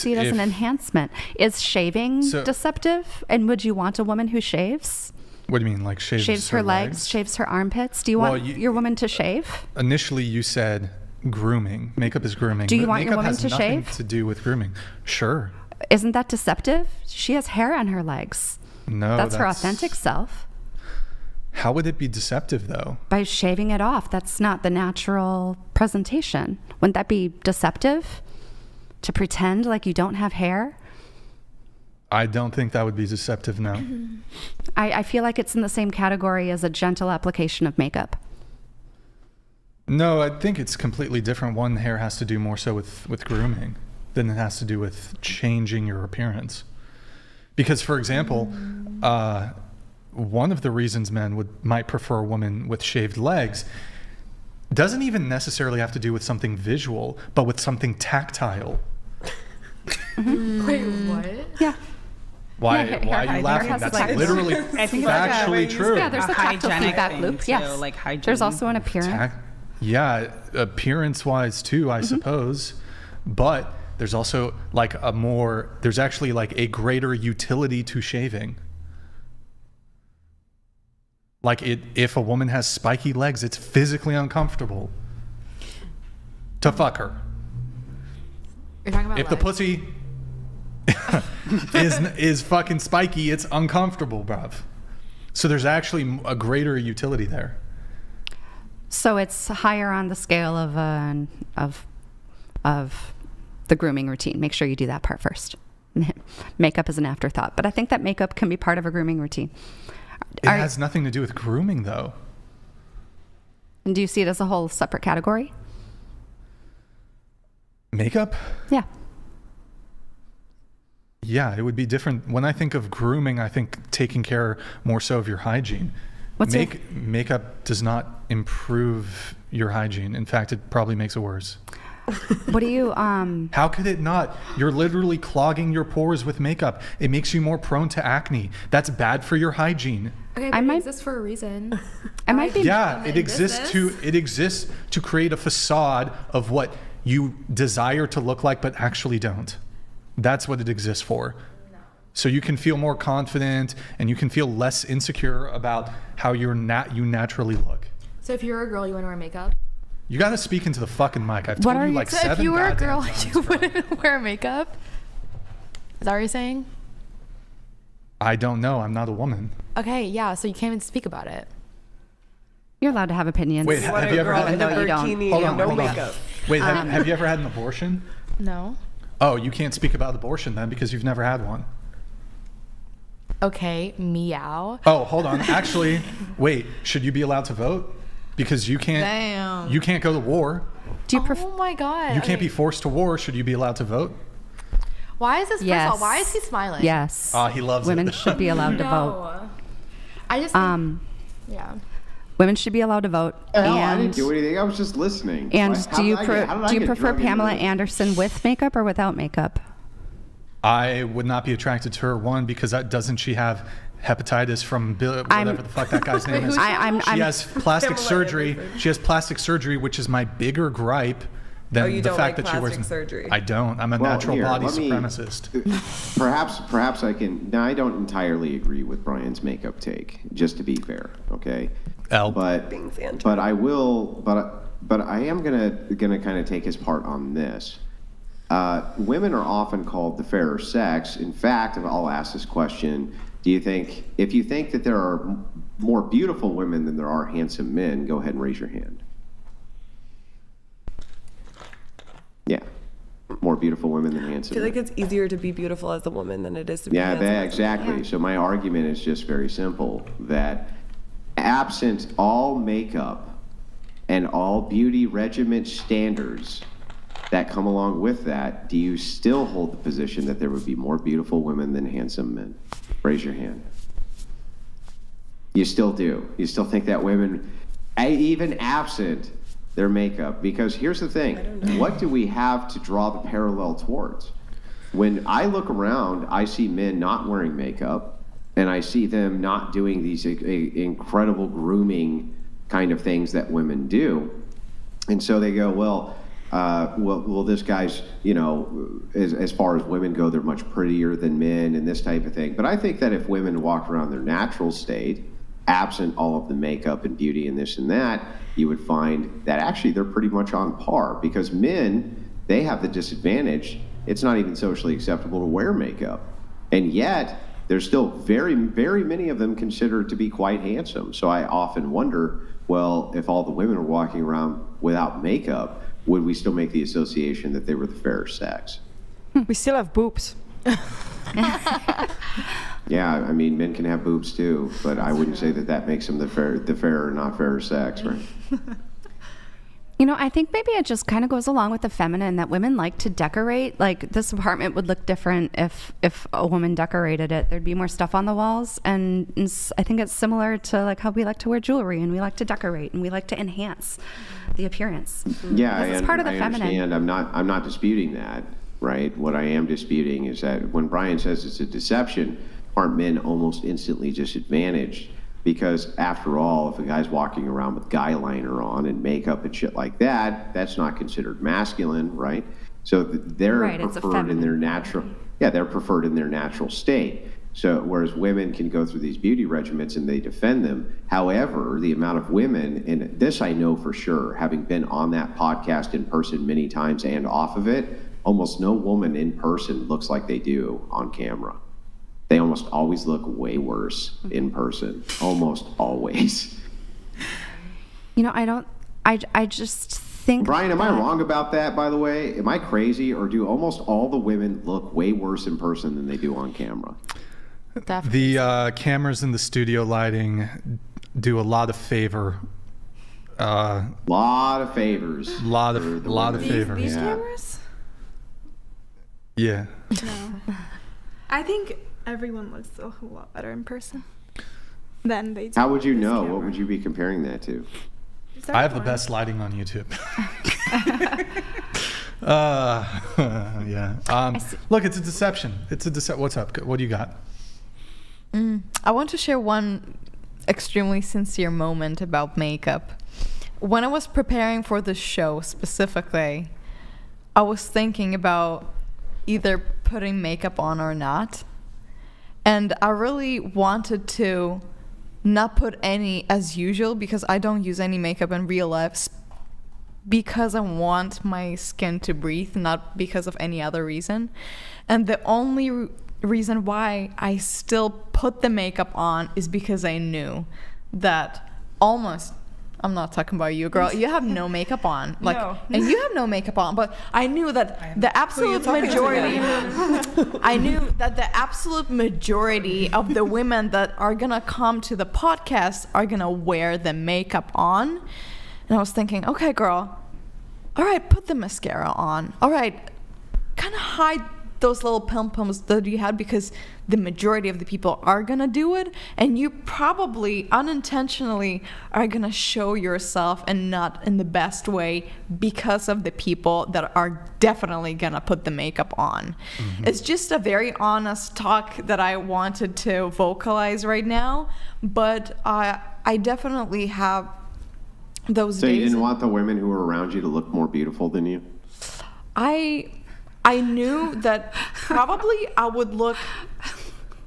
see it as an enhancement. Is shaving deceptive? And would you want a woman who shaves? What do you mean, like shaves her legs, shaves her armpits? Do you want your woman to shave? Initially, you said grooming. Makeup is grooming. Do you want your woman to shave? Makeup has nothing to do with grooming. Sure. Isn't that deceptive? She has hair on her legs. No, that's her authentic self. How would it be deceptive, though? By shaving it off. That's not the natural presentation. Wouldn't that be deceptive? To pretend like you don't have hair? I don't think that would be deceptive, no. I feel like it's in the same category as a gentle application of makeup. No, I think it's completely different. One, hair has to do more so with grooming than it has to do with changing your appearance. Because, for example, one of the reasons men might prefer a woman with shaved legs doesn't even necessarily have to do with something visual, but with something tactile. Wait, what? Yeah. Why are you laughing? That's literally factually true. Yeah, there's a tactile feedback loop. Yes. Like hygiene. There's also an appearance. Appearance-wise too, I suppose. But there's also there's actually like a greater utility to shaving. Like if a woman has spiky legs, it's physically uncomfortable to fuck her. You're talking about if the pussy is fucking spiky, it's uncomfortable, bruv. So there's actually a greater utility there. So it's higher on the scale of the grooming routine. Make sure you do that part first. Makeup is an afterthought, but I think that makeup can be part of a grooming routine. It has nothing to do with grooming, though. And do you see it as a whole separate category? Makeup? Yeah. Yeah, it would be different. When I think of grooming, I think taking care more so of your hygiene. Makeup does not improve your hygiene. In fact, it probably makes it worse. What do you How could it not? You're literally clogging your pores with makeup. It makes you more prone to acne. That's bad for your hygiene. Okay, but it exists for a reason. I might be. Yeah, it exists to create a facade of what you desire to look like but actually don't. That's what it exists for. So you can feel more confident and you can feel less insecure about how you naturally look. So if you're a girl, you want to wear makeup? You got to speak into the fucking mic. I've told you like so 7 if you were a girl, times, you wouldn't wear makeup? Is that what you're saying? I don't know. I'm not a woman. Okay, yeah, so you can't even speak about it. You're allowed to have opinions. Wait, have you ever had Hold on. Wait, have you ever had an abortion? No. Oh, you can't speak about abortion then because you've never had one. Okay, meow. Oh, hold on. Actually, wait, should you be allowed to vote? Because you can't you can't go to war. Oh my god. You can't be forced to war. Should you be alled to vote? Why is this first of all, why is he smiling? Yes. He loves Women it. should be allowed to vote. I just yeah. Women should be allowed to vote. I didn't do anything. I was just listening. And do you prefer Pamela Anderson with makeup or without makeup? I would not be attracted to her, one, because doesn't she have hepatitis from whatever the fuck that guy's name is? She has plastic surgery. She has plastic surgery, which is my bigger gripe than the fact that she wears surgery. I don't. I'm a natural body supremacist. Perhaps I can. Now, I don't entirely agree with Brian's makeup take. Just to be fair, okay. But I will. But I am gonna kind of take his part on this. Women are often called the fairer sex. In fact, I'll ask this question: if you think that there are more beautiful women than there are handsome men, go ahead and raise your hand. Yeah, more beautiful women than handsome. I feel like it's easier to be beautiful as a woman than it is to be handsome. Yeah, exactly. Yeah. So my argument is just very simple: that absent all makeup and all beauty regimen standards that come along with that, do you still hold the position that there would be more beautiful women than handsome men? Raise your hand. You still do. You still think that women, even absent their makeup, because here's the thing, what do we have to draw the parallel towards? When I look around, I see men not wearing makeup, and I see them not doing these incredible grooming kind of things that women do. And so they go, well, well, this guy's, as far as women go, they're much prettier than men and this type of thing. But I think that if women walked around their natural state, absent all of the makeup and beauty and this and that, you would find that actually they're pretty much on par, because men, they have the disadvantage. It's not even socially acceptable to wear makeup. And yet, there's still very, very many of them considered to be quite handsome. So I often wonder, well, if all the women are walking around without makeup, would we still make the association that they were the fairer sex? We still have boobs. Yeah, I mean, men can have boobs too, but I wouldn't say that makes them the fairer, not fairer sex, right? I think maybe it just kind of goes along with the feminine, that women like to decorate. Like, this apartment would look different if a woman decorated it. There'd be more stuff on the walls, and I think it's similar to like how we like to wear jewelry, and we like to decorate, and we like to enhance the appearance. Yeah, this is part of the feminine. Understand. I'm not disputing that, right? What I am disputing is that when Brian says it's a deception, aren't men almost instantly disadvantaged? Because after all, if a guy's walking around with guy liner on and makeup and shit like that, that's not considered masculine, right? So they're preferred in their natural, they're preferred in their natural state. So whereas women can go through these beauty regimens and they defend them. However, the amount of women, and this I know for sure, having been on that podcast in person many times and off of it, almost no woman in person looks like they do on camera. They almost always look way worse in person. Almost always. I just think... Brian, am I wrong about that, by the way? Am I crazy, or do almost all the women look way worse in person than they do on camera? Definitely. The cameras in the studio lighting do a lot of favor. Lot of favors. Lot of favor. These cameras? Yeah. No. I think everyone looks a whole lot better in person than they do. How would you this know? camera. What would you be comparing that to? Is that I have the one? best lighting on YouTube. Yeah. Look, it's a deception. What's up? What do you got? I want to share one extremely sincere moment about makeup. When I was preparing for the show specifically, I was thinking about either putting makeup on or not. And I really wanted to not put any as usual, because I don't use any makeup in real life, because I want my skin to breathe, not because of any other reason. And the only reason why I still put the makeup on is because I knew that I'm not talking about you, girl. You have no makeup on. No. And you have no makeup on. But I knew that the absolute majority I knew that the absolute majority of the women that are gonna come to the podcast are gonna wear the makeup on. And I was thinking, okay, girl, all right, put the mascara on. All right, kind of hide those little pom-poms that you had, because the majority of the people are gonna do it, and you probably unintentionally are gonna show yourself, and not in the best way, because of the people that are definitely gonna put the makeup on. Mm-hmm. It's just a very honest talk that I wanted to vocalize right now, but I definitely have those days. So you didn't want the women who were around you to look more beautiful than you? I knew that probably I would look...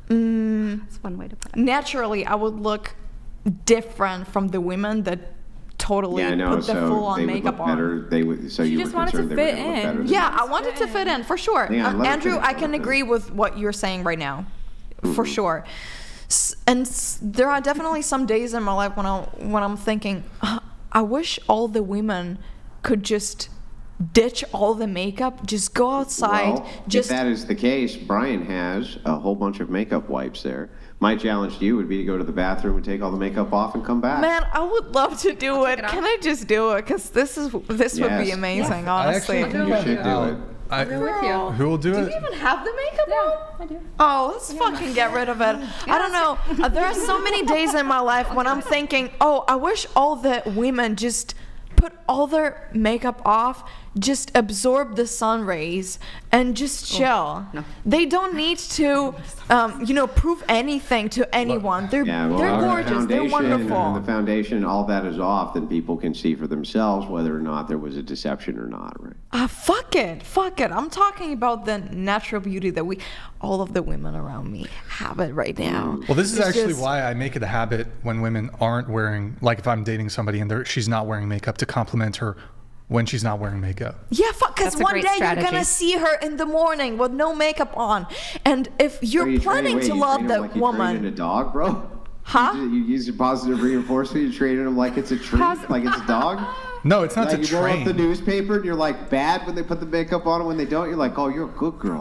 That's one way to put it. Naturally, I would look different from the women that totally put the full-on makeup on. So you just were wanted concerned to they were fit going to look in. better than Yeah, you. I wanted to fit in, for sure. Hang on, let me Andrew, finish I can that. agree with what you're saying right now, for sure. And there are definitely some days in my life when I'm thinking, I wish all the women could just ditch all the makeup, just go outside. Well, if that is the case, Brian has a whole bunch of makeup wipes there. My challenge to you would be to go to the bathroom and take all the makeup off and come back. Man, I would love to do it. Can I just do it? Because this would be Yes. amazing, I honestly. actually You should do it. Who will do Do it? you even have the makeup on? I do. Oh, let's fucking get rid of it. I don't know. There are so many days in my life when I'm thinking, oh, I wish all the women just put all their makeup off just absorb the sun rays and just chill. no. They don't need to, prove anything to anyone. They're gorgeous. They're wonderful. When the foundation, all that is off, then people can see for themselves whether or not there was a deception or not, right? Fuck it. I'm talking about the natural beauty that all of the women around me have it right now. Well, this is actually why I make it a habit when women aren't wearing, like if I'm dating somebody and she's not wearing makeup, to compliment her when she's not wearing makeup. Yeah, because That's a one great day strategy. you're gonna see her in the morning with no makeup on, and if you're planning to love that You woman, training a dog, bro? Huh? You use your positive reinforcement. You training them like it's a treat, like it's a dog. No, it's not Like to you roll train. up the newspaper and you're like bad when they put the makeup on, and when they don't, you're like, oh, you're a good girl.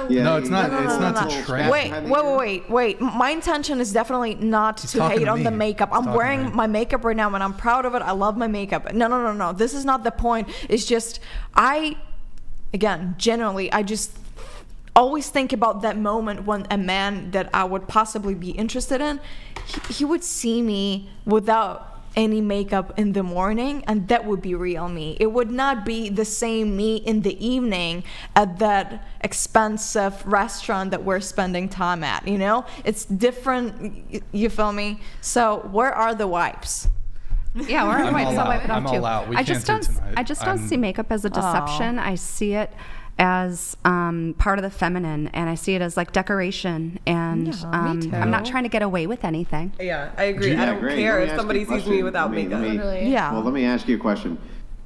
No, it's not. It's not to train. Wait. My intention is definitely not to talking hate to on the me. makeup. He's I'm talking to wearing me. my makeup right now and I'm proud of it. I love my makeup. No. This is not the point. It's just, generally, I just always think about that moment when a man that I would possibly be interested in, he would see me without any makeup in the morning, and that would be real me. It would not be the same me in the evening at that expensive restaurant that we're spending time at, It's different, you feel me? So where are the wipes? Yeah, we're I'm on all so out. wipe it off I'm too. all out. We I can't just do don't. tonight. I just don't I'm- see makeup as a deception. I see it as part of the feminine, and I see it as like decoration. And Yeah, me too. I'm not trying to get away with anything. Yeah, I agree. Yeah, I don't great. care Let me if ask somebody you a sees me question. without Let me- makeup. Yeah. Well, let me ask you a question.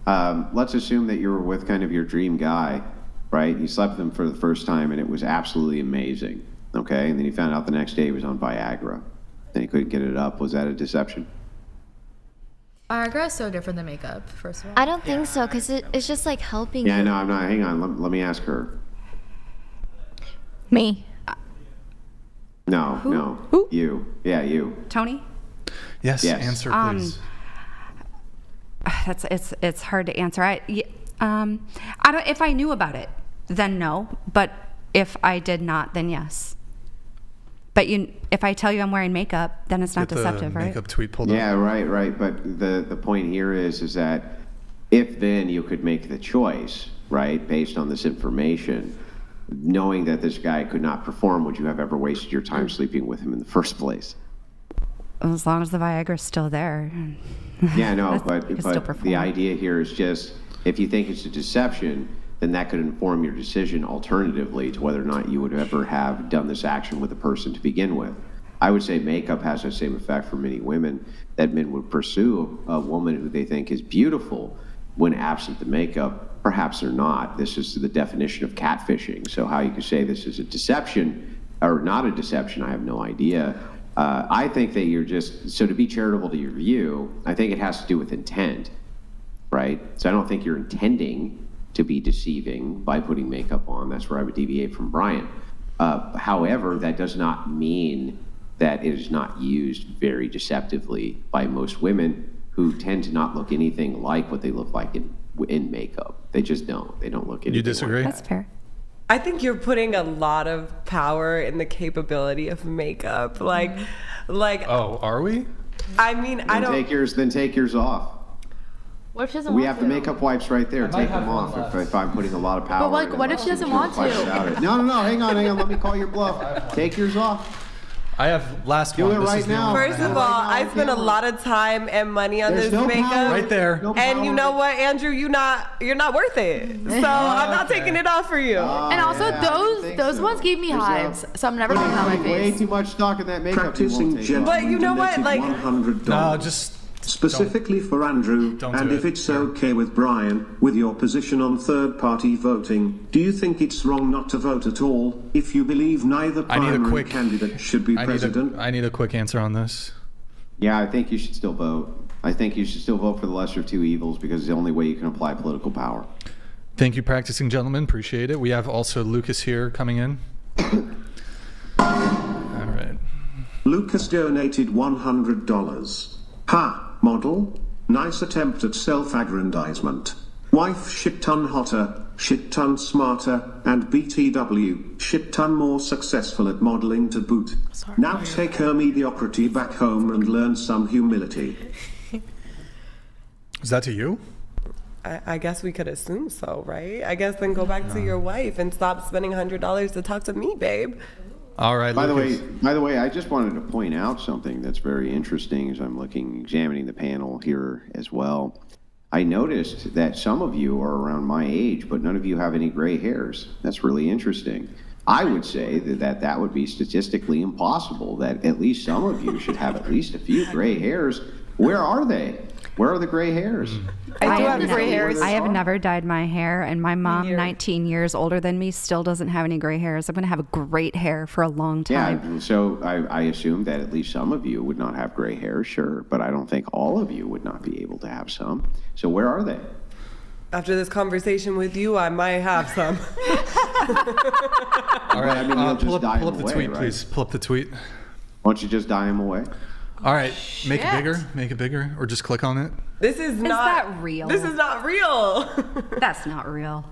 Let's assume that you were with kind of your dream guy, right? You slept with him for the first time, and it was absolutely amazing. Okay, and then you found out the next day he was on Viagra, and he couldn't get it up. Was that a deception? Viagra is so different than makeup, first of all. I don't think so, because it's just like helping Yeah, you. no, I'm not. Hang on. Let me ask her. Me. No, no. Who? You. Yeah, you. Tony, Yes, Yes. answer please. it's hard to answer. I don't. If I knew about it, then no. But if I did not, then yes. But if I tell you I'm wearing makeup, then it's not Get the deceptive, right? makeup tweet pulled Yeah, up. right. But the point here is that if then you could make the choice, right, based on this information, knowing that this guy could not perform, would you have ever wasted your time sleeping with him in the first place? As long as the Viagra's still there. Yeah, I know, You but can still perform. the idea here is just if you think it's a deception, then that could inform your decision alternatively to whether or not you would ever have done this action with a person to begin with. I would say makeup has the same effect for many women, that men would pursue a woman who they think is beautiful when absent the makeup. Perhaps they're not. This is the definition of catfishing. So how you could say this is a deception or not a deception, I have no idea. I think that you're just, so to be charitable to your view, I think it has to do with intent, right? So I don't think you're intending to be deceiving by putting makeup on. That's where I would deviate from Brian. However, that does not mean that it is not used very deceptively by most women who tend to not look anything like what they look like in makeup. They just don't. They don't look anything You disagree? That's fair. I think you're putting a lot of power in the capability of makeup. Like, Oh, are we? I mean, I don't. Then take yours off. What if she doesn't We want have to? the makeup wipes right there. Take them off if I'm putting a lot of power. But, like, in it. what if she doesn't want to? No. Hang on. Let me call your bluff. Take yours off. I have last Do one. it This right is the now. only one First I of have. all, Right now, I spent a camera. lot of time and money on There's this no makeup. power. Right there. No And you power. know what, Andrew? You're not worth it. So I'm not Okay. taking it off for you. And also, Yeah, I didn't think those so. ones gave me There's hives, so I'm never putting it on my Way face. too much stock in that makeup. you won't Practicing take it off. gentlemen But you know what, donated like- $100. No, just Specifically for Andrew, Don't and do if it. it's okay with Brian, with your position on third-party voting, do you think it's wrong not to vote at all if you believe neither I need a primary quick candidate should be president? I need a quick answer on this. Yeah, I think you should still vote. I think you should still vote for the lesser of two evils because it's the only way you can apply political power. Thank you, practicing gentlemen. Appreciate it. We have also Lucas here coming in. All right. Lucas donated $100. Ha, model. Nice attempt at self-aggrandizement. Wife shit ton hotter, shit ton smarter, and BTW shit ton more successful at modeling to boot. Now take her mediocrity back home and learn some humility. Is that to you? I guess we could assume so, right? I guess then go back to your wife and stop spending $100 to talk to me, babe. All right. By Lucas. the way, I just wanted to point out something that's very interesting as I'm examining the panel here as well. I noticed that some of you are around my age, but none of you have any gray hairs. That's really interesting. I would say that would be statistically impossible, that at least some of you should have at least a few gray hairs. Where are they? Where are the gray hairs? I do have have gray hairs. I have never dyed my hair, and my mom, 19 years older than me, still doesn't have any gray hairs. I'm going to have great hair for a long time. Yeah, so I assume that at least some of you would not have gray hair, sure, but I don't think all of you would not be able to have some. So where are they? After this conversation with you, I might have some. All right. I mean, you'll pull just dye up them the away, tweet, right? please. Pull up the tweet. Why don't you just dye them away? All right. Make it bigger. Make it bigger, or just click on it. This is not that real? This is not real. That's not real.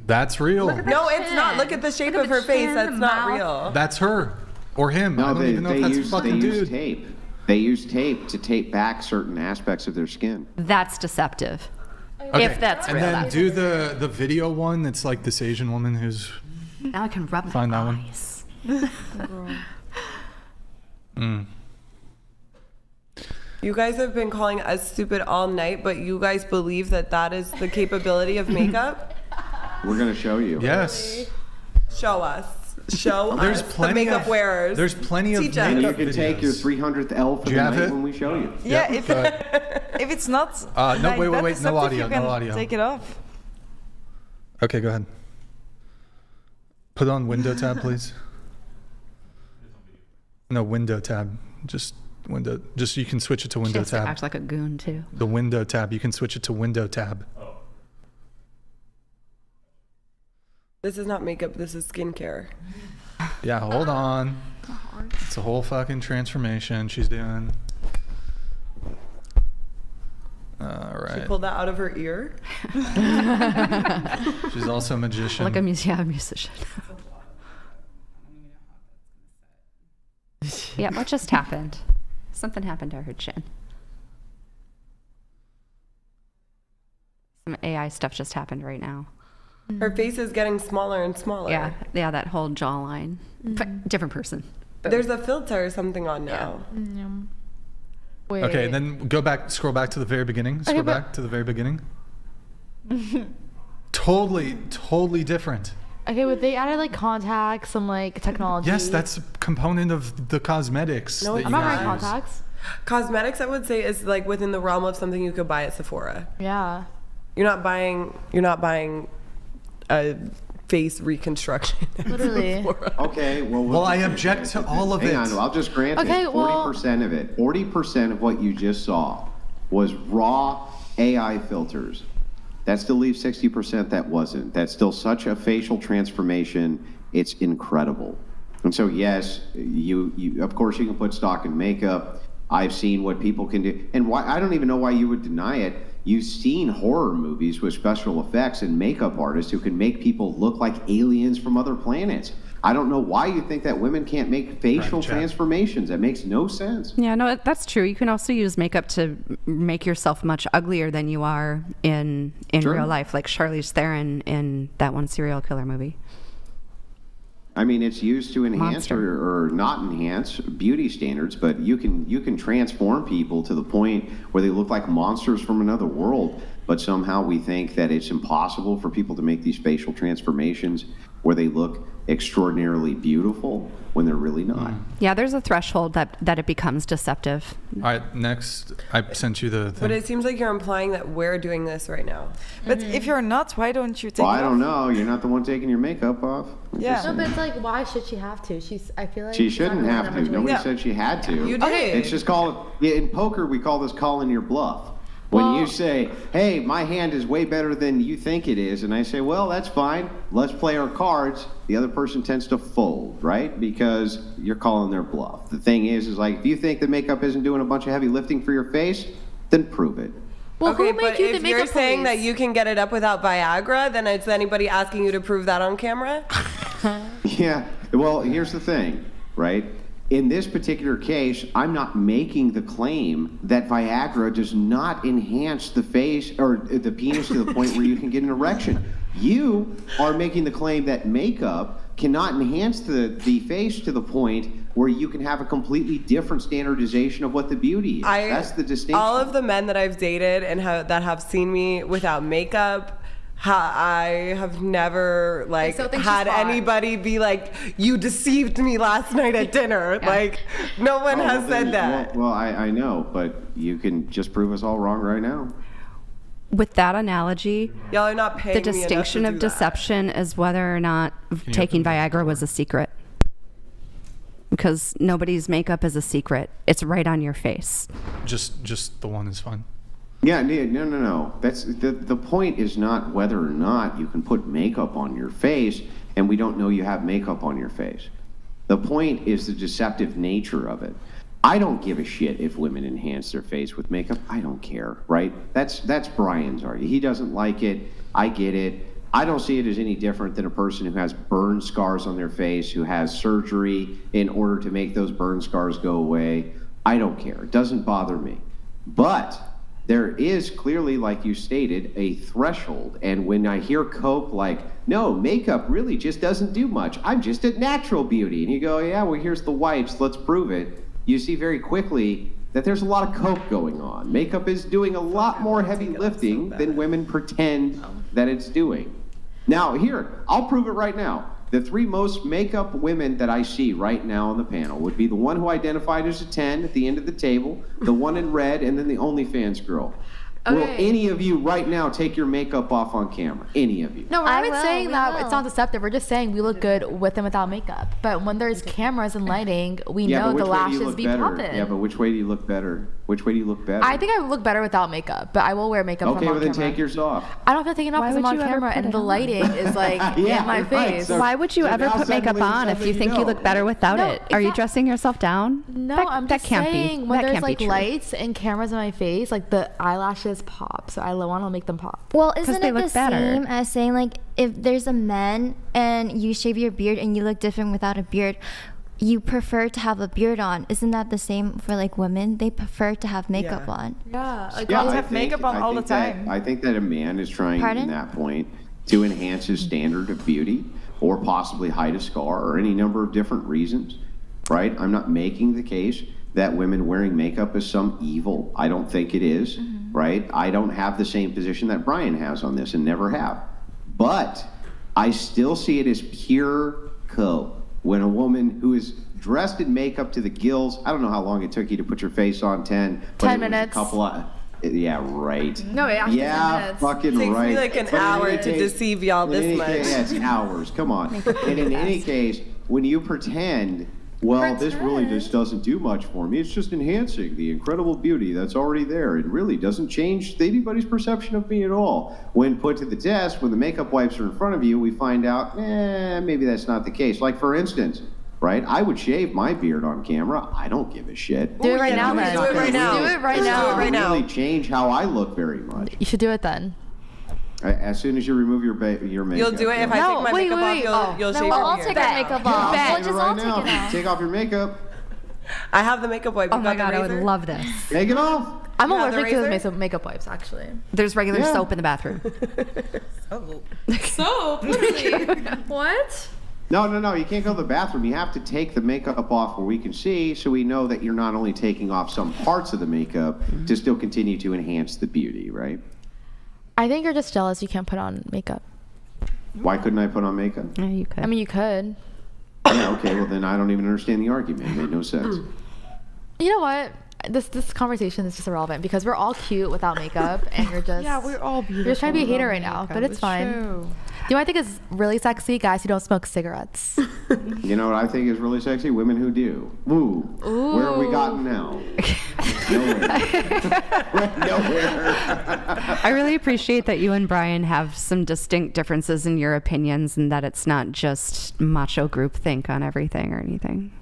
That's real. No, it's not. Look at the shape of her face. That's not real. That's her or him. I No, don't even know if that's a fucking use dude. tape. They use tape to tape back certain aspects of their skin. That's deceptive. Okay. If that's and real. then That's do the video one that's like this Asian woman who's now I can rub my find that one. eyes. You guys have been calling us stupid all night, but you guys believe that is the capability of makeup? We're going to show you. Yes. Show us. Show There's us. plenty The makeup of wearers. There's plenty of Teach us. And you makeup can take your videos. 300th L for Do the you have night it? when we show you. Yeah, Yep, go ahead. if it's not. No, like wait, that no deceptive, audio, you can no audio. Take it off. Okay, go ahead. Put on window tab, please. No, window tab. Just window. Just you can switch it to She window has to tab. act like a goon too. The window tab. You can switch it to window tab. This is not makeup. This is skincare. Yeah, hold on. It's a whole fucking transformation she's doing. All She right. pulled that out of her ear. She's also a magician. Like a musician. Yeah, what just happened? Something happened to her chin. Some AI stuff just happened right now. Her face is getting smaller and smaller. Yeah, that whole jawline. But different person. There's a filter or something on now. Wait. Okay, then scroll back to the very beginning. Scroll back to the very beginning. Totally different. Okay, but they added like contacts, some like technology. Yes, that's a component of the cosmetics. No, that it's you I'm not guys wearing use. contacts. Cosmetics, I would say, is like within the realm of something you could buy at Sephora. Yeah. You're not buying a face reconstruction. at Literally. Sephora. Okay, Well, I object to all of hang it. on, I'll just grant Okay, it. well- 40% of it, 40% of what you just saw was raw AI filters. That still leaves 60% that wasn't. That's still such a facial transformation. It's incredible. And so, yes, you of course you can put stock in makeup. I've seen what people can do, and why I don't even know why you would deny it. You've seen horror movies with special effects and makeup artists who can make people look like aliens from other planets. I don't know why you think that women can't make facial Chat. transformations. That makes no sense. Yeah, no, that's true. You can also use makeup to make yourself much uglier than you are in Sure. real life, like Charlize Theron in that one serial killer movie. I mean, it's used to enhance Monster. or not enhance beauty standards, but you can transform people to the point where they look like monsters from another world. But somehow we think that it's impossible for people to make these facial transformations where they look extraordinarily beautiful when they're really not. Yeah, there's a threshold that it becomes deceptive. All right, next. I sent you the thing. But it seems like you're implying that we're doing this right now. But if you're not, why don't you take Well, it I off? don't know. You're not the one taking your makeup off. I'm Yeah. just No, saying. but it's like, why should she have to? I feel like She she's not shouldn't really have that to. much Nobody Yeah. said she had to. You did. It's just called, in poker, we call this calling your bluff. When you say, hey, my hand is way better than you think it is, and I say, well, that's fine. Let's play our cards. The other person tends to fold, right? Because you're calling their bluff. The thing is like, if you think the makeup isn't doing a bunch of heavy lifting for your face, then prove it. Well, Okay, who but made you the if you're makeup saying police? that you can get it up without Viagra, then is anybody asking you to prove that on camera? Yeah. Well, here's the thing, right? in this particular case, I'm not making the claim that Viagra does not enhance the face or the penis to the point where you can get an erection. You are making the claim that makeup cannot enhance the face to the point where you can have a completely different standardization of what the beauty is. That's the distinction. All of the men that I've dated and that have seen me without makeup, I have never had anybody be like, "You deceived me last night at dinner." Yeah. Like, no one has said that. Well, I know, but you can just prove us all wrong right now. With that analogy, y'all are not paying the distinction of deception is whether or not taking Viagra was a secret. Because nobody's makeup is a secret. It's right on your face. Just the one is fine. Yeah, no. That's the point is not whether or not you can put makeup on your face and we don't know you have makeup on your face. The point is the deceptive nature of it. I don't give a shit if women enhance their face with makeup. I don't care, right? That's Brian's argument. He doesn't like it. I get it. I don't see it as any different than a person who has burn scars on their face, who has surgery in order to make those burn scars go away. I don't care. It doesn't bother me. But there is clearly, like you stated, a threshold. And when I hear Cope like, no, makeup really just doesn't do much. I'm just a natural beauty. And you go, yeah, well, here's the wipes. Let's prove it. You see very quickly that there's a lot of cope going on. Makeup is doing a lot more heavy lifting than women pretend that it's doing. Now, here, I'll prove it right now. The 3 most makeup women that I see right now on the panel would be the one who identified as a 10 at the end of the table, the one in red, and then the OnlyFans girl. Okay. Will any of you right now take your makeup off on camera? Any of you? No, we're not saying that it's not deceptive. We're just saying we look good with and without makeup. But when there's cameras and lighting, we know the lashes be popping. Yeah, but which way do you look better? Which way do you look better? I think I look better without makeup, but I will wear makeup when I'm on camera. Okay, well then take yours off. I don't feel taking it off because I'm on camera and the lighting is like in my face. So, why would you ever put makeup on if you think you look better without it? Are you dressing yourself down? No, I'm just saying when there's like lights and cameras in my face, like the eyelashes pop. So I want to make them pop. Well, isn't it the same as saying like if there's a man and you shave your beard and you look different without a beard, you prefer to have a beard on? Isn't that the same for like women? They prefer to have makeup on. Yeah, like girls have makeup on all the time. I think that a man is trying in that point to enhance his standard of beauty or possibly hide a scar or any number of different reasons, right? I'm not making the case that women wearing makeup is some evil. I don't think it is, right? I don't have the same position that Brian has on this and never have. But I still see it as pure cope. When a woman who is dressed in makeup to the gills, I don't know how long it took you to put your face on, 10. 10 minutes. A couple of, yeah, right. No, it actually 10 minutes. Fucking it takes right. me like an hour to deceive y'all this much. Yeah, it's hours. Come on. And in any case, when you pretend, this really just doesn't do much for me. It's just enhancing the incredible beauty that's already there. It really doesn't change anybody's perception of me at all. When put to the test, when the makeup wipes are in front of you, we find out, maybe that's not the case. Like, for instance, right, I would shave my beard on camera. I don't give a shit. Do it right now, then. Do it right now. Do it right now. Do it right now. Really change how I look very much. You should do it then. As soon as you remove your makeup. You'll do it? If I take my makeup off, you'll shave your beard. I'll take my makeup off. We'll just all take it off. Take off your makeup. I have the makeup wipe. Oh my God, I would love this. Take it off. I'm allergic to those makeup wipes, actually. There's regular soap in the bathroom. Soap? Literally. What? No. You can't go to the bathroom. You have to take the makeup off where we can see, so we know that you're not only taking off some parts of the makeup to still continue to enhance the beauty, right? I think you're just jealous you can't put on makeup. Why couldn't I put on makeup? Yeah, you could. I mean, you could. Yeah, okay, well then I don't even understand the argument. It made no sense. You know what? This conversation is just irrelevant because we're all cute without makeup and you're just... Yeah, we're all beautiful. You're just trying to be a hater right now, but it's fine. True. You know what I think is really sexy? Guys who don't smoke cigarettes. You know what I think is really sexy? Women who do. Woo. Ooh. Where have we gotten now? Nowhere. I really appreciate that you and Brian have some distinct differences in your opinions and that it's not just macho groupthink on everything or anything.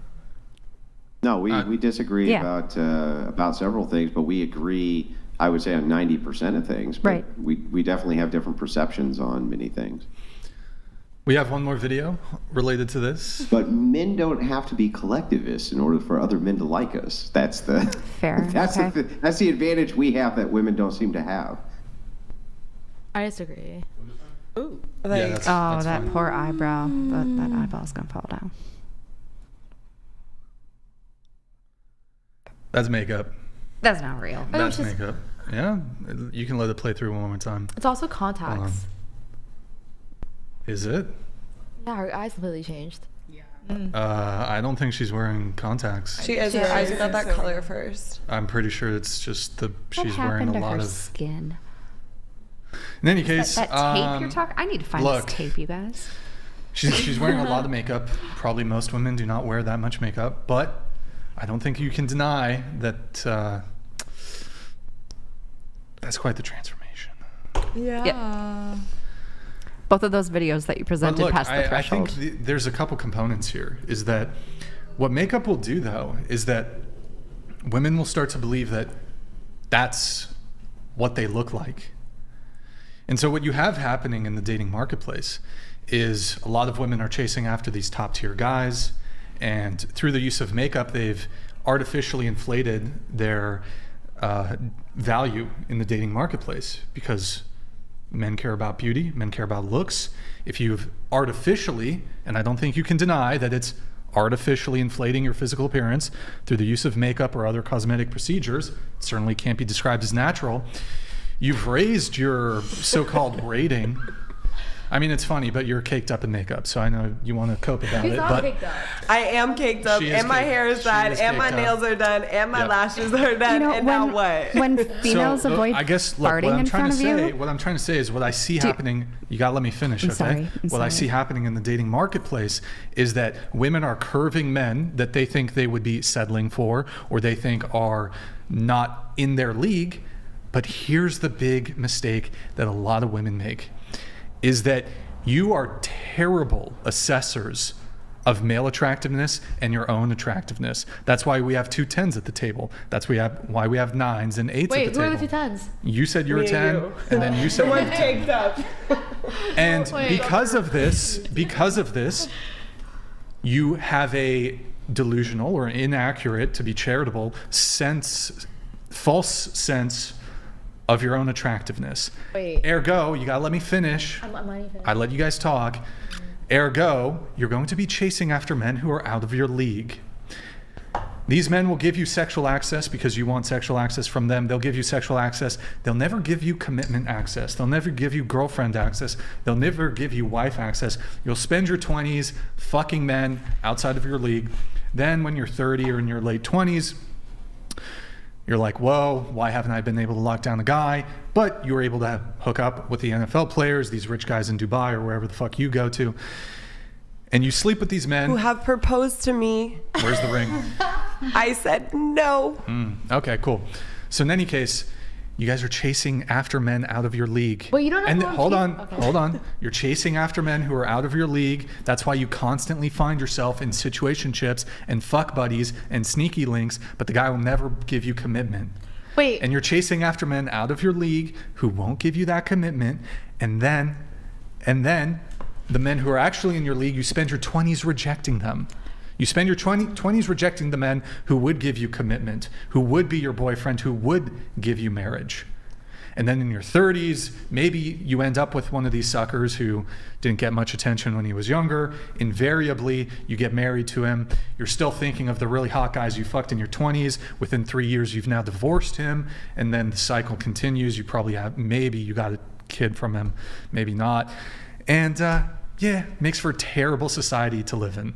No, we disagree about several things, but we agree, I would say, on 90% of things. But right. We definitely have different perceptions on many things. We have one more video related to this. But men don't have to be collectivists in order for other men to like us. That's the fair. That's the advantage we have that women don't seem to have. I disagree. Ooh. That's that fine. poor eyebrow. That eyeball's gonna fall down. That's makeup. That's not real. That's makeup. Yeah, you can let it play through one more time. It's also contacts. Is it? Yeah, her eyes completely changed. I don't think she's wearing contacts. She is. Her eyes are not that color first. I'm pretty sure it's just she's wearing a lot of skin. In any case, that tape you're talking. I need to find this tape, you guys. She's wearing a lot of makeup. Probably most women do not wear that much makeup, but I don't think you can deny that that's quite the transformation. Yeah. Both of those videos that you presented past the threshold. I think there's a couple components here. Is that what makeup will do, though, is that women will start to believe that that's what they look like. And so what you have happening in the dating marketplace is a lot of women are chasing after these top tier guys, and through the use of makeup, they've artificially inflated their value in the dating marketplace because men care about beauty, men care about looks. If you've artificially, and I don't think you can deny that it's artificially inflating your physical appearance through the use of makeup or other cosmetic procedures, it certainly can't be described as natural. You've raised your so-called rating. I mean, it's funny, but you're caked up in makeup, so I know you want to cope about it. But caked up. I am caked up, and my hair is done, and my nails are done, and my lashes are done, and now what? When females avoid farting in front of you, what I'm trying to say is what I see happening. You gotta let me finish, okay? What I see happening in the dating marketplace is that women are curving men that they think they would be settling for, or they think are not in their league. But here's the big mistake that a lot of women make, is that you are terrible assessors of male attractiveness and your own attractiveness. That's why we have 2 10s at the table. That's why we have 9s and 8s at the table. Wait, who are the 2 10s? You said you're a 10, and then you said the one caked up. And because of this, you have a delusional or inaccurate, to be charitable, false sense of your own attractiveness. Wait. Ergo, you gotta let me finish. I let you guys talk. Ergo, you're going to be chasing after men who are out of your league. These men will give you sexual access because you want sexual access from them. They'll give you sexual access. They'll never give you commitment access. They'll never give you girlfriend access. They'll never give you wife access. You'll spend your 20s fucking men outside of your league. Then when you're 30 or in your late 20s, you're like, whoa, why haven't I been able to lock down a guy? But you were able to hook up with the NFL players, these rich guys in Dubai or wherever the fuck you go to. And you sleep with these men who have proposed to me. Where's the ring? I said no. Okay, cool. So in any case, you guys are chasing after men out of your league. Well, you don't know. Hold on. You're chasing after men who are out of your league. That's why you constantly find yourself in situationships and fuck buddies and sneaky links, but the guy will never give you commitment. Wait. And you're chasing after men out of your league who won't give you that commitment, and then the men who are actually in your league, you spend your 20s rejecting them. You spend your 20s rejecting the men who would give you commitment, who would be your boyfriend, who would give you marriage. And then in your 30s, maybe you end up with one of these suckers who didn't get much attention when he was younger. Invariably, you get married to him. You're still thinking of the really hot guys you fucked in your 20s. Within 3 years, you've now divorced him. And then the cycle continues. You probably maybe you got a kid from him, maybe not. And makes for a terrible society to live in.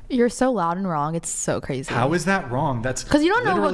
You're so loud and wrong. It's so crazy. How is that wrong? That's because you don't know what